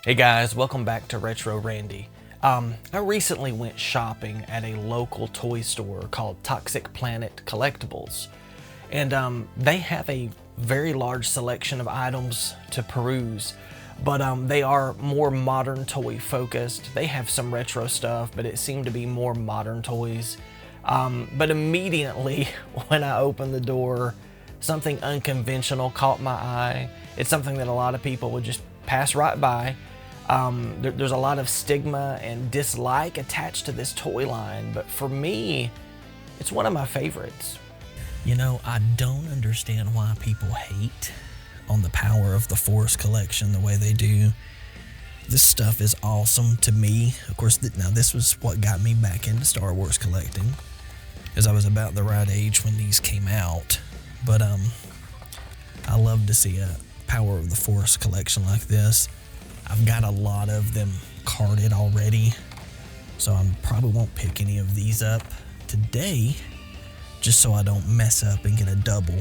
Hey guys, welcome back to Retro Randy. I recently went shopping at a local toy store called Toxic Planet Collectibles, and they have a very large selection of items to peruse, but they are more modern toy focused. They have some retro stuff, but it seemed to be more modern toys. But immediately when I opened the door, something unconventional caught my eye. It's something that a lot of people would just pass right by. There's a lot of stigma and dislike attached to this toy line, but for me, it's one of my favorites. You know, I don't understand why people hate on the Power of the Force collection the way they do. This stuff is awesome to me. Of course, now this was what got me back into Star Wars collecting, as I was about the right age when these came out. But I love to see a Power of the Force collection like this. I've got a lot of them carded already, so I probably won't pick any of these up today, just so I don't mess up and get a double,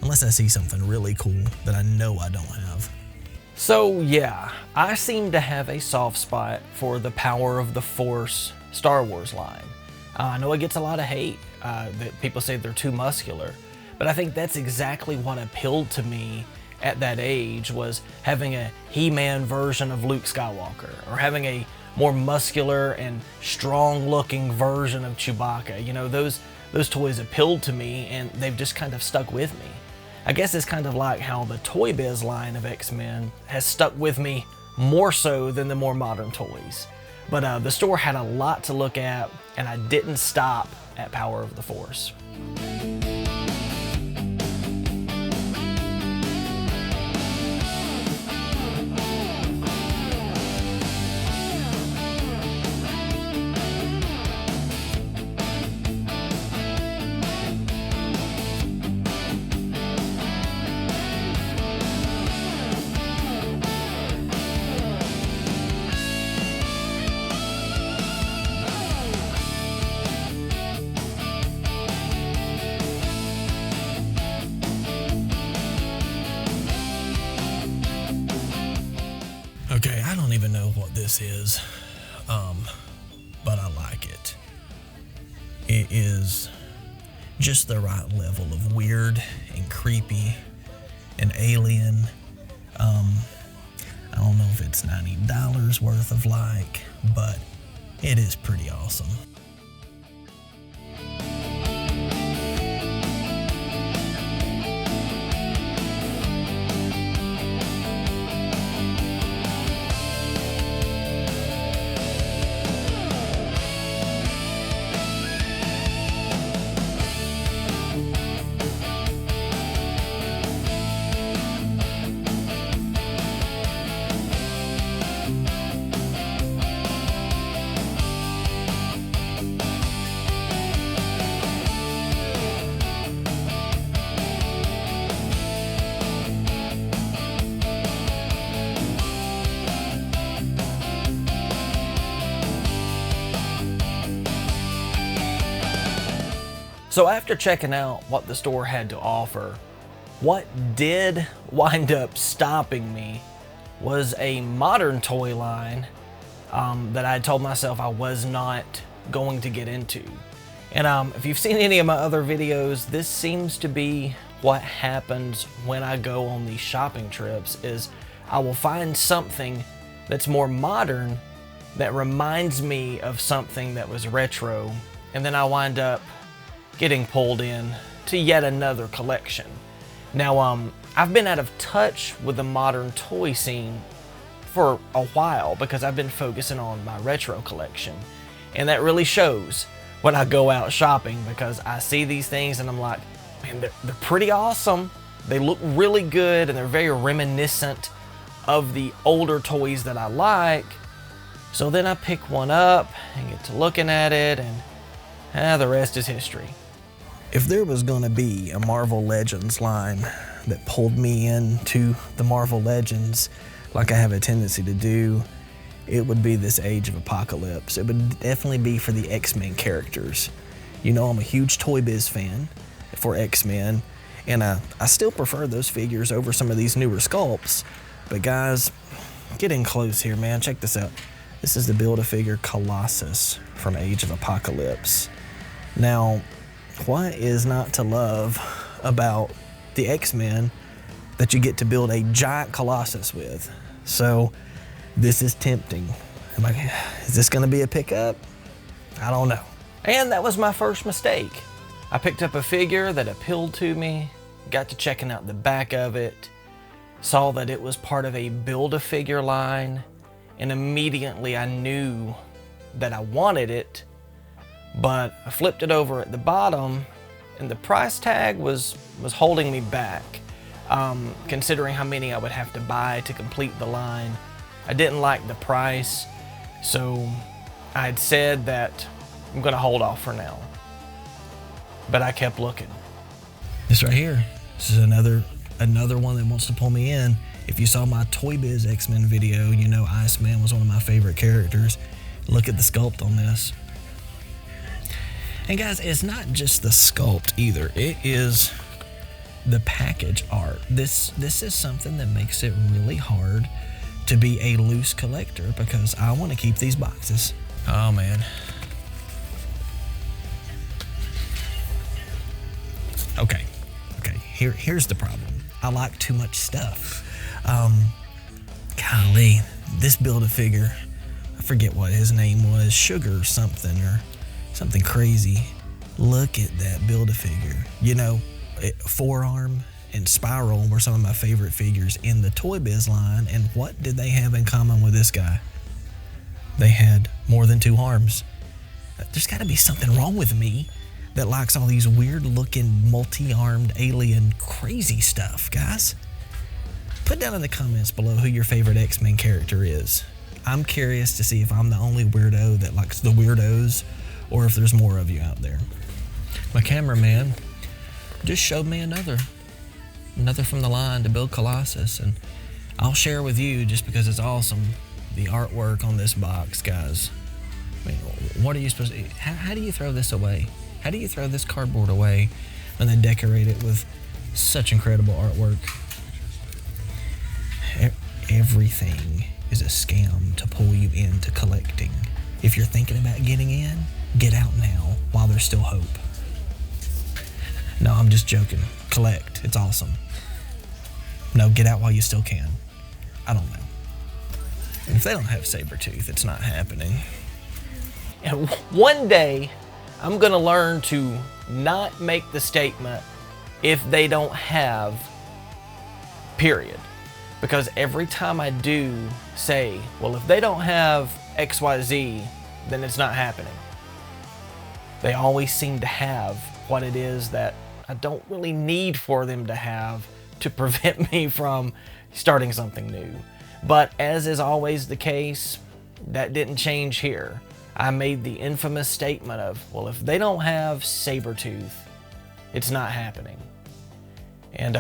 unless I see something really cool that I know I don't have. So yeah, I seem to have a soft spot for the Power of the Force Star Wars line. I know it gets a lot of hate, that people say they're too muscular, but I think that's exactly what appealed to me at that age, was having a He-Man version of Luke Skywalker, or having a more muscular and strong-looking version of Chewbacca. You know, those toys appealed to me, and they've just kind of stuck with me. I guess it's kind of like how the Toy Biz line of X-Men has stuck with me more so than the more modern toys. But the store had a lot to look at, and I didn't stop at Power of the Force. Okay, I don't even know what this is, but I like it. It is just the right level of weird and creepy and alien. I don't know if it's $90 worth of like, but it is pretty awesome. So after checking out what the store had to offer, what did wind up stopping me was a modern toy line that I told myself I was not going to get into. And if you've seen any of my other videos, this seems to be what happens when I go on these shopping trips, is I will find something that's more modern that reminds me of something that was retro, and then I wind up getting pulled in to yet another collection. Now, I've been out of touch with the modern toy scene for a while because I've been focusing on my retro collection, and that really shows when I go out shopping, because I see these things and I'm like, man, they're pretty awesome. They look really good, and they're very reminiscent of the older toys that I like. So then I pick one up and get to looking at it, and the rest is history. If there was going to be a Marvel Legends line that pulled me into the Marvel Legends like I have a tendency to do, it would be this Age of Apocalypse. It would definitely be for the X-Men characters. You know, I'm a huge Toy Biz fan for X-Men, and I still prefer those figures over some of these newer sculpts. But guys, get in close here, man. Check this out. This is the Build-A-Figure Colossus from Age of Apocalypse. Now, what is not to love about the X-Men that you get to build a giant Colossus with? So, this is tempting. I'm like, is this gonna be a pickup? I don't know. And that was my first mistake. I picked up a figure that appealed to me, got to checking out the back of it, saw that it was part of a Build-A-Figure line, and immediately I knew that I wanted it, but I flipped it over at the bottom and the price tag was holding me back, considering how many I would have to buy to complete the line. I didn't like the price, so I had said that I'm gonna hold off for now. But I kept looking. This right here, this is another one that wants to pull me in. If you saw my Toy Biz X-Men video, you know Iceman was one of my favorite characters. Look at the sculpt on this. And guys, it's not just the sculpt either. It is the package art. This is something that makes it really hard to be a loose collector because I want to keep these boxes. Oh man. Okay, here's the problem. I like too much stuff. Golly, this Build-A-Figure, I forget what his name was, Sugar something or something crazy. Look at that Build-A-Figure. You know, Forearm and Spiral were some of my favorite figures in the Toy Biz line, and what did they have in common with this guy? They had more than 2 arms. There's gotta be something wrong with me that likes all these weird looking multi-armed alien crazy stuff, guys. Put down in the comments below who your favorite X-Men character is. I'm curious to see if I'm the only weirdo that likes the weirdos or if there's more of you out there. My cameraman just showed me another from the line to build Colossus, and I'll share with you just because it's awesome. The artwork on this box, guys. I mean, what are you supposed to, how do you throw this away? How do you throw this cardboard away and then decorate it with such incredible artwork? Everything is a scam to pull you into collecting. If you're thinking about getting in, get out now while there's still hope. No, I'm just joking. Collect. It's awesome. No, get out while you still can. I don't know. If they don't have Sabretooth, it's not happening. And one day, I'm gonna learn to not make the statement if they don't have, period. Because every time I do say, well, if they don't have XYZ, then it's not happening. They always seem to have what it is that I don't really need for them to have to prevent me from starting something new. But as is always the case, that didn't change here. I made the infamous statement of, well, if they don't have Sabretooth, it's not happening. And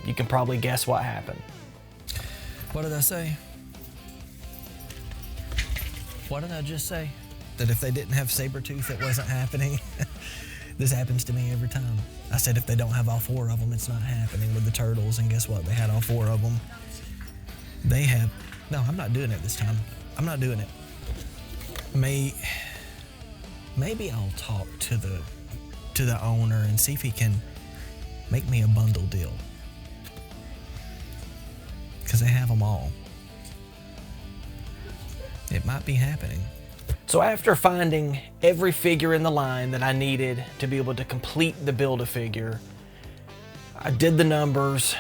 you can probably guess what happened. What did I say? What did I just say? That if they didn't have Sabretooth, it wasn't happening? This happens to me every time. I said if they don't have all 4 of them, it's not happening with the Turtles, and guess what? They had all 4 of them. They have... No, I'm not doing it this time. I'm not doing it. Maybe I'll talk to the owner and see if he can make me a bundle deal. Because they have them all. It might be happening. So after finding every figure in the line that I needed to be able to complete the Build-A-Figure, I did the numbers,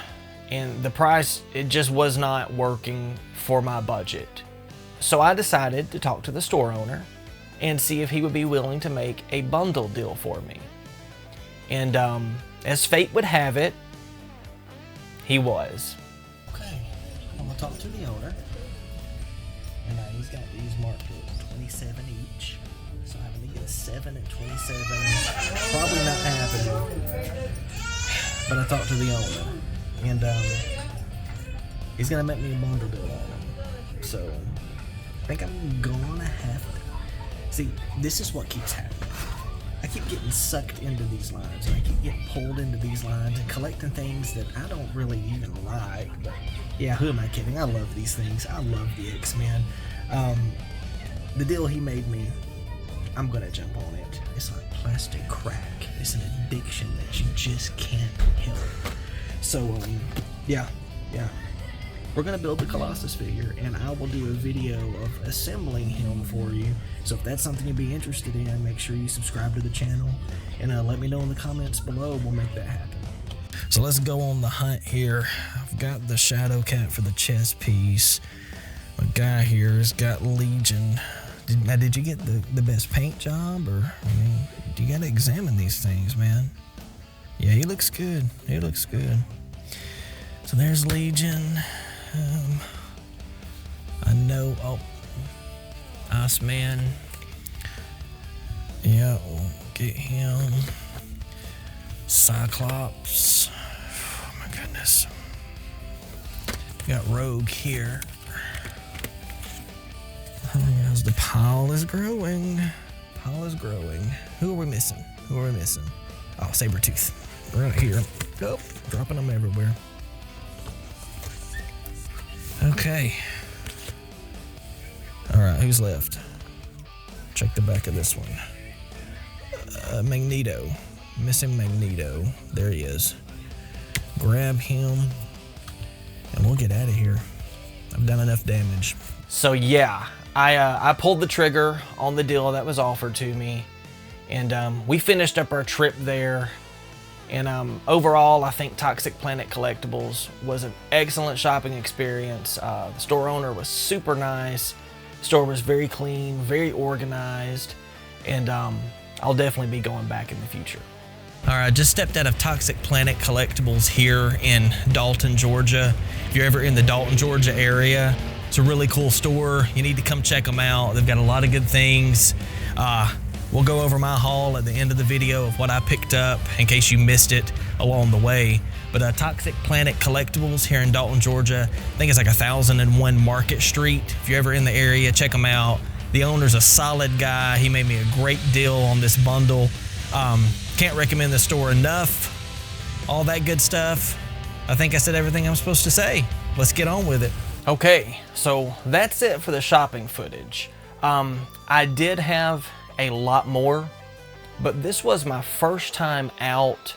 and the price, it just was not working for my budget. So I decided to talk to the store owner and see if he would be willing to make a bundle deal for me. And as fate would have it, he was. Okay, I'm gonna talk to the owner. And he's got these marked at 27 each. So having to get a 7 at 27, probably not happening. But I talked to the owner, and he's gonna make me a bundle deal on them. So I think I'm gonna have to. See, this is what keeps happening. I keep getting sucked into these lines, and I keep getting pulled into these lines and collecting things that I don't really even like, but Yeah, who am I kidding? I love these things. I love the X-Men. The deal he made me, I'm gonna jump on it. It's like plastic crack. It's an addiction that you just can't help. So, yeah. We're gonna build the Colossus figure, and I will do a video of assembling him for you. So if that's something you'd be interested in, make sure you subscribe to the channel, and let me know in the comments below. We'll make that happen. So let's go on the hunt here. I've got the Shadow Cat for the chest piece. My guy here has got Legion. Did you get the best paint job? Or, I mean, you gotta examine these things, man. Yeah, he looks good. He looks good. So there's Legion. I know, Iceman. Yeah, we'll get him. Cyclops. Oh my goodness. Got Rogue here. As the pile is growing. Who are we missing? Oh, Sabretooth. Right here. Oh, dropping them everywhere. Okay. Alright, who's left? Check the back of this one. Magneto. Missing Magneto. There he is. Grab him, and we'll get out of here. I've done enough damage. So yeah, I pulled the trigger on the deal that was offered to me, and we finished up our trip there. And overall, I think Toxic Planet Collectibles was an excellent shopping experience. The store owner was super nice. The store was very clean, very organized, and I'll definitely be going back in the future. All right, just stepped out of Toxic Planet Collectibles here in Dalton, Georgia. If you're ever in the Dalton, Georgia area, it's a really cool store. You need to come check them out. They've got a lot of good things. We'll go over my haul at the end of the video of what I picked up in case you missed it along the way. But Toxic Planet Collectibles here in Dalton, Georgia, I think it's like 1001 Market Street. If you're ever in the area, check them out. The owner's a solid guy. He made me a great deal on this bundle. Can't recommend the store enough. All that good stuff. I think I said everything I'm supposed to say. Let's get on with it. Okay, so that's it for the shopping footage. I did have a lot more, but this was my first time out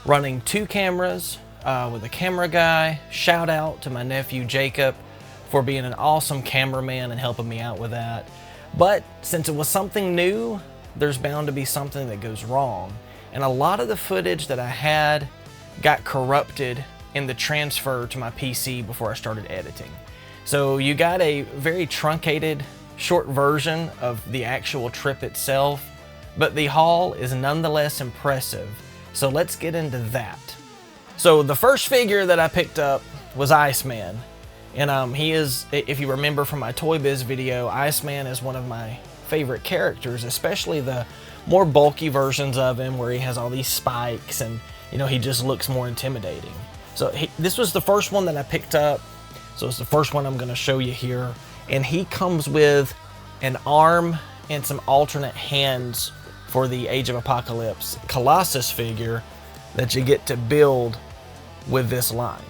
running 2 cameras with a camera guy. Shout out to my nephew Jacob for being an awesome cameraman and helping me out with that. But since it was something new, there's bound to be something that goes wrong. And a lot of the footage that I had got corrupted in the transfer to my PC before I started editing. So you got a very truncated short version of the actual trip itself, but the haul is nonetheless impressive. So let's get into that. So the first figure that I picked up was Iceman. And he is, if you remember from my Toy Biz video, Iceman is one of my favorite characters, especially the more bulky versions of him where he has all these spikes and, you know, he just looks more intimidating. So this was the first one that I picked up. So it's the first one I'm going to show you here. And he comes with an arm and some alternate hands for the Age of Apocalypse Colossus figure that you get to build with this line.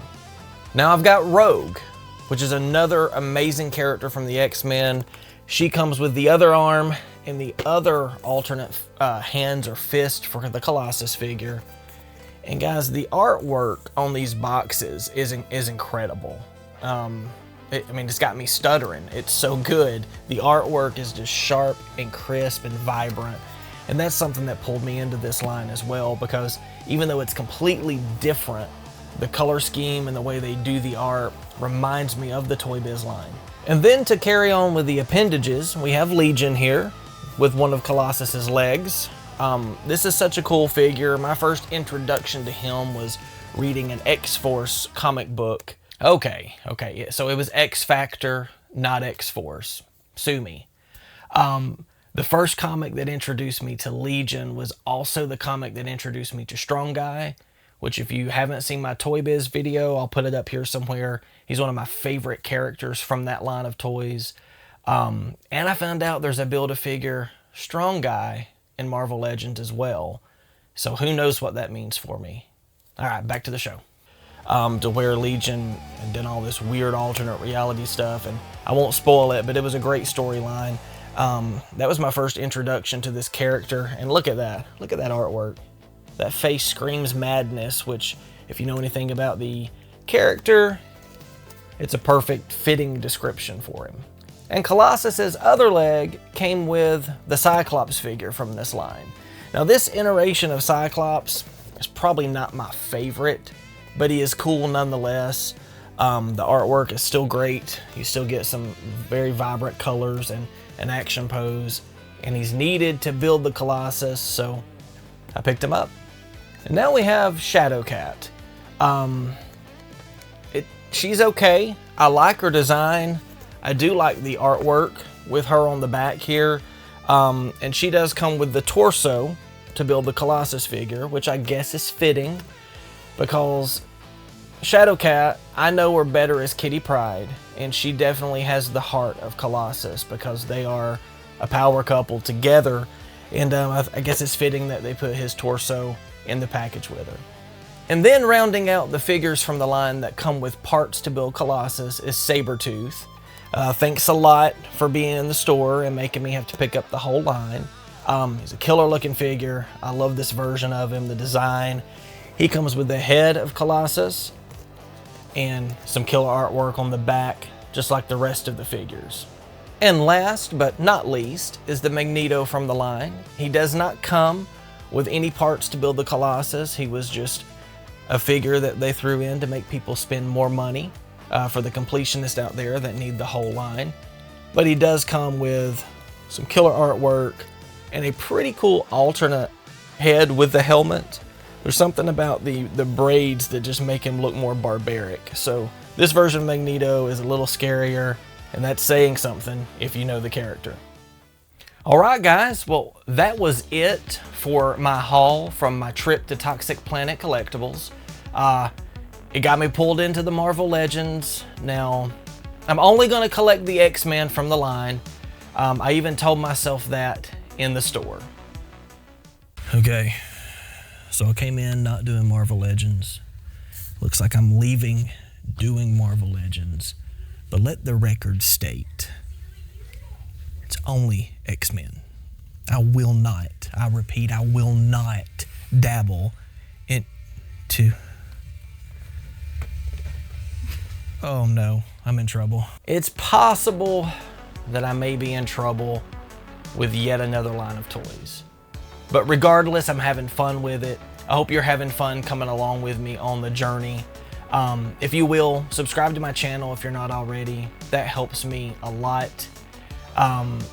Now I've got Rogue, which is another amazing character from the X-Men. She comes with the other arm and the other alternate hands or fist for the Colossus figure. And guys, the artwork on these boxes is incredible. I mean, it's got me stuttering. It's so good. The artwork is just sharp and crisp and vibrant. And that's something that pulled me into this line as well, because even though it's completely different, the color scheme and the way they do the art reminds me of the Toy Biz line. And then to carry on with the appendages, we have Legion here with one of Colossus's legs. This is such a cool figure. My first introduction to him was reading an X-Force comic book. Okay, yeah, so it was X-Factor, not X-Force. Sue me. The first comic that introduced me to Legion was also the comic that introduced me to Strong Guy, which if you haven't seen my Toy Biz video, I'll put it up here somewhere. He's one of my favorite characters from that line of toys. And I found out there's a Build-A-Figure Strong Guy in Marvel Legends as well. So who knows what that means for me. All right, back to the show. to where Legion and done all this weird alternate reality stuff, and I won't spoil it, but it was a great storyline. That was my first introduction to this character, and look at that artwork. That face screams madness, which, if you know anything about the character, it's a perfect fitting description for him. And Colossus's other leg came with the Cyclops figure from this line. Now, this iteration of Cyclops is probably not my favorite, but he is cool nonetheless. The artwork is still great. You still get some very vibrant colors and an action pose, and he's needed to build the Colossus, so I picked him up. And now we have Shadowcat. She's okay. I like her design. I do like the artwork with her on the back here. And she does come with the torso to build the Colossus figure, which I guess is fitting because Shadowcat, I know her better as Kitty Pryde, and she definitely has the heart of Colossus because they are a power couple together. And I guess it's fitting that they put his torso in the package with her. And then rounding out the figures from the line that come with parts to build Colossus is Sabretooth. Thanks a lot for being in the store and making me have to pick up the whole line. He's a killer looking figure. I love this version of him, the design. He comes with the head of Colossus and some killer artwork on the back, just like the rest of the figures. And last but not least is the Magneto from the line. He does not come with any parts to build the Colossus. He was just a figure that they threw in to make people spend more money for the completionists out there that need the whole line. But he does come with some killer artwork and a pretty cool alternate head with the helmet. There's something about the braids that just make him look more barbaric. So this version of Magneto is a little scarier, and that's saying something if you know the character. Alright guys, well that was it for my haul from my trip to Toxic Planet Collectibles. It got me pulled into the Marvel Legends. Now, I'm only going to collect the X-Men from the line. I even told myself that in the store. Okay, so I came in not doing Marvel Legends. Looks like I'm leaving doing Marvel Legends. But let the record state, it's only X-Men. I will not, I repeat, I will not dabble into... Oh no, I'm in trouble. It's possible that I may be in trouble with yet another line of toys. But regardless, I'm having fun with it. I hope you're having fun coming along with me on the journey. If you will, subscribe to my channel if you're not already. That helps me a lot.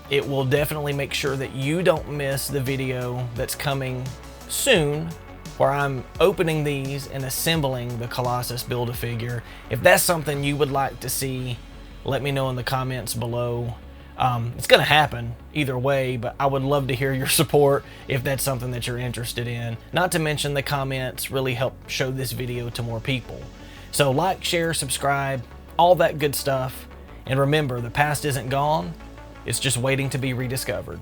It will definitely make sure that you don't miss the video that's coming soon, where I'm opening these and assembling the Colossus Build-A-Figure. If that's something you would like to see, let me know in the comments below. It's gonna happen either way, but I would love to hear your support if that's something that you're interested in. Not to mention the comments really help show this video to more people. So like, share, subscribe, all that good stuff. And remember, the past isn't gone, it's just waiting to be rediscovered.